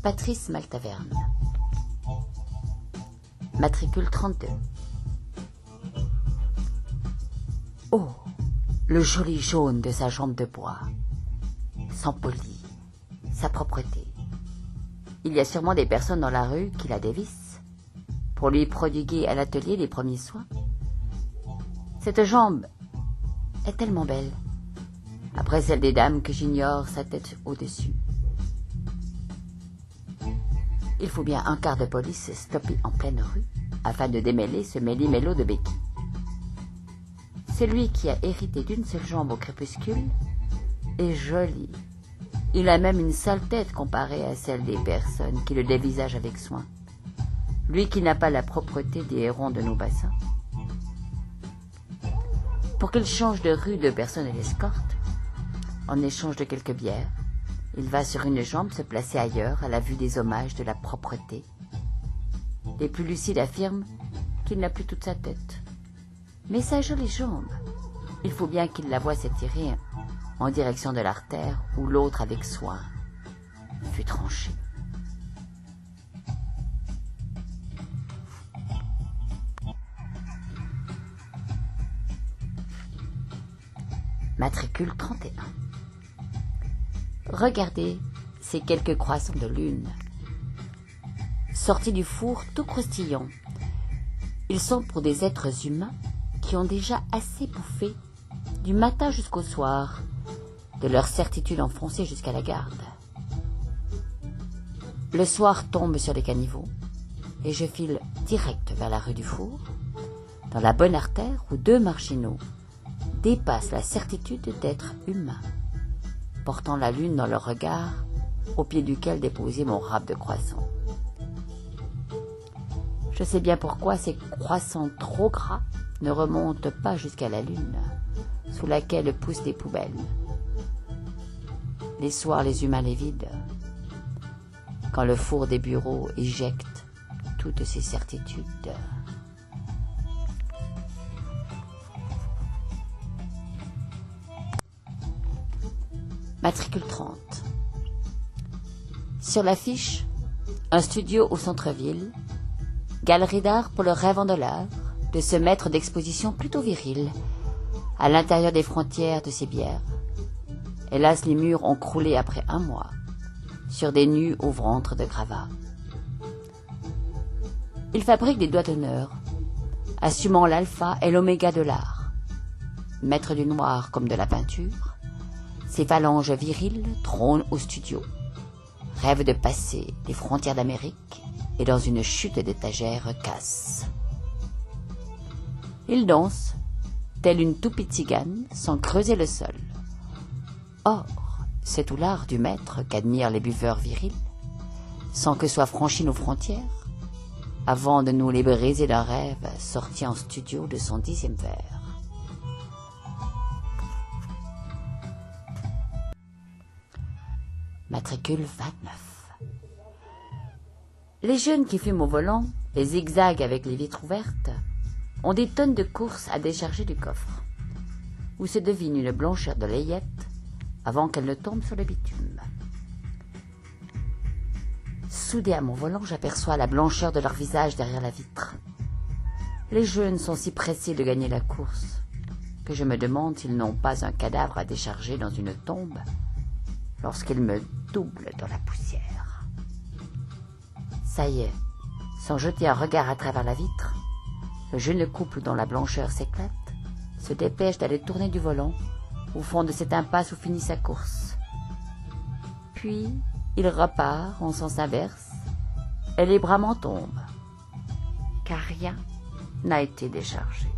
Patrice Maltaverne. Matricule 32. Oh, le joli jaune de sa jambe de bois, son poli, sa propreté. Il y a sûrement des personnes dans la rue qui la dévissent pour lui prodiguer à l'atelier les premiers soins. Cette jambe est tellement belle, après celle des dames que j'ignore sa tête au-dessus. Il faut bien un quart de police stopper en pleine rue afin de démêler ce méli-mélo de béquilles. Celui qui a hérité d'une seule jambe au crépuscule est joli. Il a même une sale tête comparée à celle des personnes qui le dévisagent avec soin. Lui qui n'a pas la propreté des hérons de nos bassins. Pour qu'il change de rue, deux personnes l'escortent. En échange de quelques bières, il va sur une jambe se placer ailleurs à la vue des hommages de la propreté. Les plus lucides affirment qu'il n'a plus toute sa tête. Mais sa jolie jambe, il faut bien qu'il la voie s'étirer en direction de l'artère où l'autre avec soin fut tranché. Matricule 31. Regardez ces quelques croissants de lune, sortis du four tout croustillants. Ils sont pour des êtres humains qui ont déjà assez bouffé, du matin jusqu'au soir, de leur certitude enfoncée jusqu'à la garde. Le soir tombe sur les caniveaux, et je file direct vers la rue du Four, dans la bonne artère où deux marginaux dépassent la certitude d'être humains, portant la lune dans leur regard, au pied duquel déposer mon râpe de croissant. Je sais bien pourquoi ces croissants trop gras ne remontent pas jusqu'à la lune, sous laquelle poussent des poubelles. Les soirs, les humains les vident, quand le four des bureaux éjecte toutes ces certitudes. Matricule 30. Sur l'affiche, un studio au centre-ville, galerie d'art pour le rêve en dollars, de ce maître d'exposition plutôt viril, à l'intérieur des frontières de ces bières. Hélas, les murs ont croulé après un mois, sur des nus au ventre de gravats. Il fabrique des doigts d'honneur, assumant l'alpha et l'oméga de l'art. Maître du noir comme de la peinture, ses phalanges viriles trônent au studio, rêvent de passer les frontières d'Amérique et dans une chute d'étagères casse. Il danse, tel une toupie tzigane, sans creuser le sol. Or, c'est tout l'art du maître qu'admirent les buveurs virils, sans que soient franchies nos frontières, avant de nous les briser d'un rêve sorti en studio de son 10e verre. Matricule 29. Les jeunes qui fument au volant et zigzaguent avec les vitres ouvertes ont des tonnes de courses à décharger du coffre, où se devine une blancheur de layette avant qu'elle ne tombe sur le bitume. Soudé à mon volant, j'aperçois la blancheur de leur visage derrière la vitre. Les jeunes sont si pressés de gagner la course que je me demande s'ils n'ont pas un cadavre à décharger dans une tombe lorsqu'ils me doublent dans la poussière. Ça y est, sans jeter un regard à travers la vitre, le jeune couple dont la blancheur s'éclate se dépêche d'aller tourner du volant au fond de cette impasse où finit sa course. Puis, il repart en sens inverse et les bras m'en tombent, car rien n'a été déchargé.